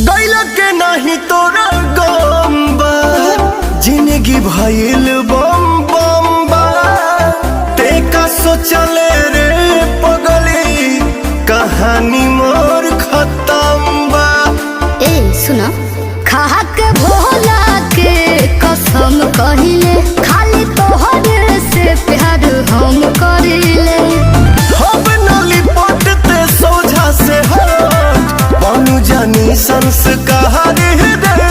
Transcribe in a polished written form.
गैला के नहीं तोरा गम्बा जिंदगी भइल बम बम बा ते का सोचले रे पगली कहानी मोर खत्म बा। ए सुना खा के भोला के कसम कहिले खाली तोहरे से प्यार हम करिले। हम नली पटते सोझा से हट बनू जानी संस्कार दे